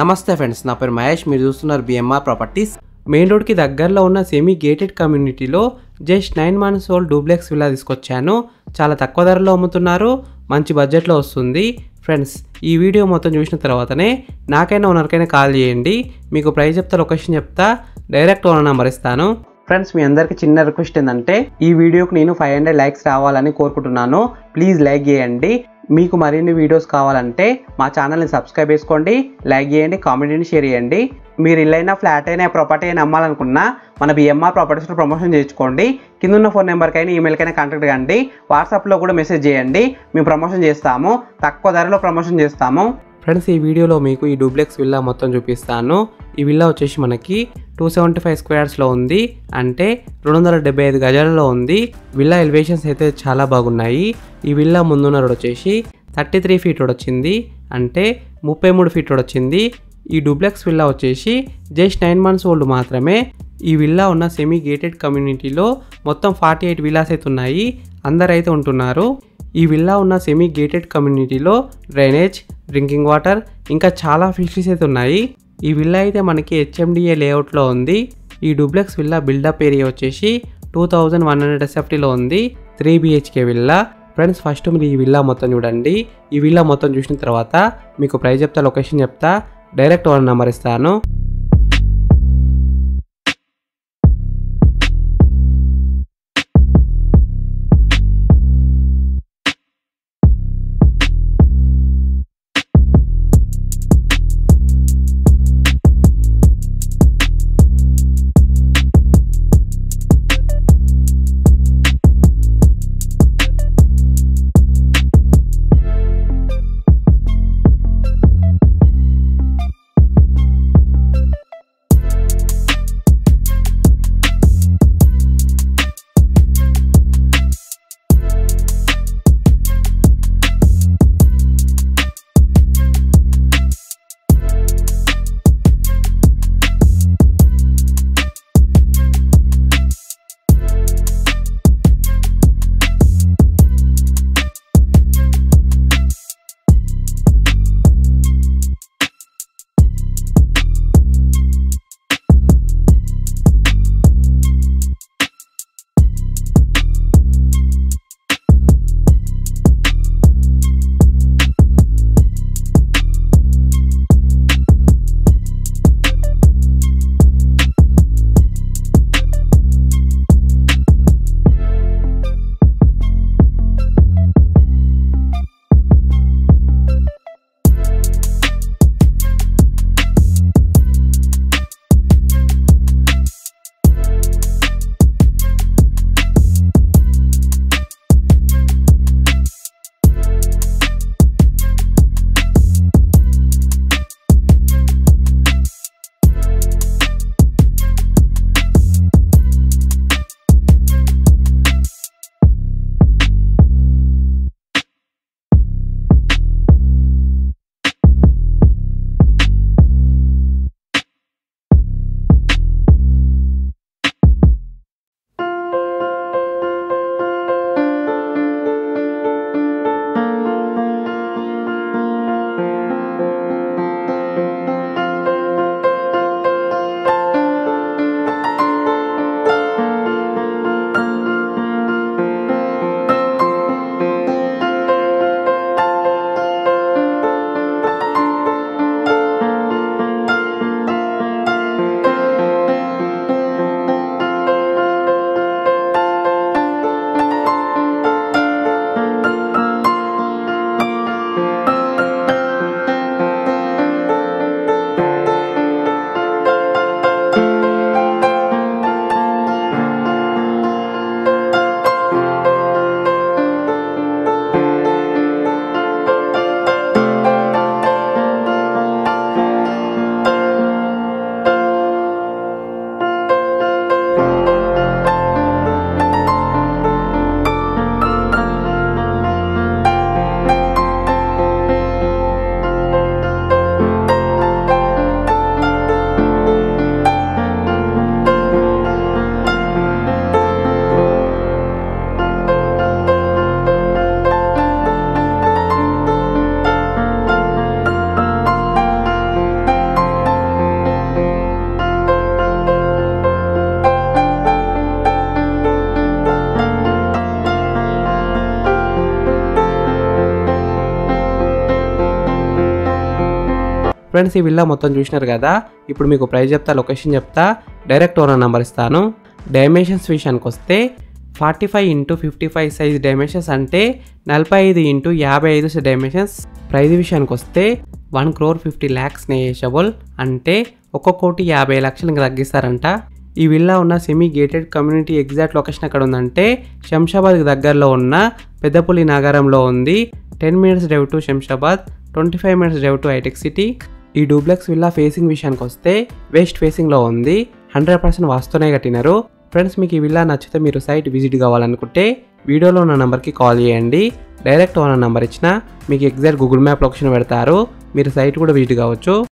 నమస్తే ఫ్రెండ్స్, నా పేరు మహేష్. మీరు చూస్తున్నారు బిఎంఆర్ ప్రాపర్టీస్. మెయిన్ రోడ్కి దగ్గరలో ఉన్న సెమీ గేటెడ్ కమ్యూనిటీలో just 9 months old duplex villa తీసుకొచ్చాను. చాలా తక్కువ ధరలో అమ్ముతున్నారు, మంచి బడ్జెట్లో వస్తుంది. ఫ్రెండ్స్, ఈ వీడియో మొత్తం చూసిన తర్వాతనే నాకైనా ఓనర్కైనా కాల్ చేయండి. మీకు ప్రైస్ చెప్తా, లొకేషన్ చెప్తా, డైరెక్ట్ ఓనర్ నెంబర్ ఇస్తాను. ఫ్రెండ్స్, మీ అందరికీ చిన్న రిక్వెస్ట్ ఏంటంటే ఈ వీడియోకి నేను 500 లైక్స్ రావాలని కోరుకుంటున్నాను. ప్లీజ్ లైక్ చేయండి. మీకు మరిన్ని వీడియోస్ కావాలంటే మా ఛానల్ని సబ్స్క్రైబ్ చేసుకోండి, లైక్ చేయండి, కామెంట్ని షేర్ చేయండి. మీరు ఇల్లైనా ఫ్లాట్ అయినా ప్రాపర్టీ అయినా అమ్మాలనుకున్నా మన బిఎంఆర్ ప్రాపర్టీస్లో ప్రమోషన్ చేయించుకోండి. కింద ఉన్న ఫోన్ నెంబర్కైనా ఈమెయిల్కైనా కాంటాక్ట్ కండి. వాట్సాప్లో కూడా మెసేజ్ చేయండి, మేము ప్రమోషన్ చేస్తాము, తక్కువ ధరలో ప్రమోషన్ చేస్తాము. ఫ్రెండ్స్, ఈ వీడియోలో మీకు ఈ డూప్లెక్స్ విల్లా మొత్తం చూపిస్తాను. ఈ విల్లా వచ్చేసి మనకి 275 squares ఉంది, అంటే 275 గజాలలో ఉంది. విల్లా ఎలివేషన్స్ అయితే చాలా బాగున్నాయి. ఈ విల్లా ముందున్న రోడ్ వచ్చేసి 33 feet రోడ్ వచ్చింది, అంటే 33 feet రోడ్ వచ్చింది. ఈ డూప్లెక్స్ విల్లా వచ్చేసి జస్ట్ 9 months ఓల్డ్ మాత్రమే. ఈ విల్లా ఉన్న సెమీ గేటెడ్ కమ్యూనిటీలో మొత్తం 48 విల్లాస్ అయితే ఉన్నాయి, అందరైతే ఉంటున్నారు. ఈ విల్లా ఉన్న సెమీ గేటెడ్ కమ్యూనిటీలో డ్రైనేజ్, డ్రింకింగ్ వాటర్, ఇంకా చాలా ఫెసిలిటీస్ అయితే ఉన్నాయి. ఈ విల్లా అయితే మనకి హెచ్ఎండిఏ లేఅవుట్లో ఉంది. ఈ డూప్లెక్స్ విల్లా బిల్డప్ ఏరియా వచ్చేసి 2100 SFTలో ఉంది. 3 BHK విల్లా. ఫ్రెండ్స్, ఫస్ట్ మీరు ఈ విల్లా మొత్తం చూడండి. ఈ విల్లా మొత్తం చూసిన తర్వాత మీకు ప్రైస్ చెప్తా, లొకేషన్ చెప్తా, డైరెక్ట్ ఓనర్ నెంబర్ ఇస్తాను. ఫ్రెండ్స్, ఈ విల్లా మొత్తం చూసినారు కదా. ఇప్పుడు మీకు ప్రైస్ చెప్తా, లొకేషన్ చెప్తా, డైరెక్ట్ ఓనర్ నెంబర్ ఇస్తాను. డైమెన్షన్స్ విషయానికి వస్తే 45x55 సైజ్ డైమెన్షన్స్ అంటే 45x55 డైమెన్షన్స్. ప్రైస్ విషయానికి వస్తే 1,50,00,000 నెగోషియబుల్ అంటే 1,50,00,000 తగ్గిస్తారంట. ఈ విల్లా ఉన్న semi gated community exact location ఎక్కడ ఉందంటే శంషాబాద్కి దగ్గరలో ఉన్న పెద్దపులి నగరంలో ఉంది. 10 minutes drive to Shamshabad, 25 minutes drive to హైటెక్ సిటీ. ఈ డూప్లెక్స్ విల్లా ఫేసింగ్ విషయానికి వస్తే వెస్ట్ ఫేసింగ్లో ఉంది. 100% వాస్తునే కట్టినారు. ఫ్రెండ్స్, మీకు ఈ విల్లా నచ్చితే మీరు సైట్ విజిట్ కావాలనుకుంటే వీడియోలో ఉన్న నెంబర్కి కాల్ చేయండి. డైరెక్ట్ ఓనర్ నెంబర్ ఇచ్చిన మీకు ఎగ్జాక్ట్ గూగుల్ మ్యాప్ లొకేషన్ పెడతారు. మీరు సైట్ కూడా విజిట్ కావచ్చు.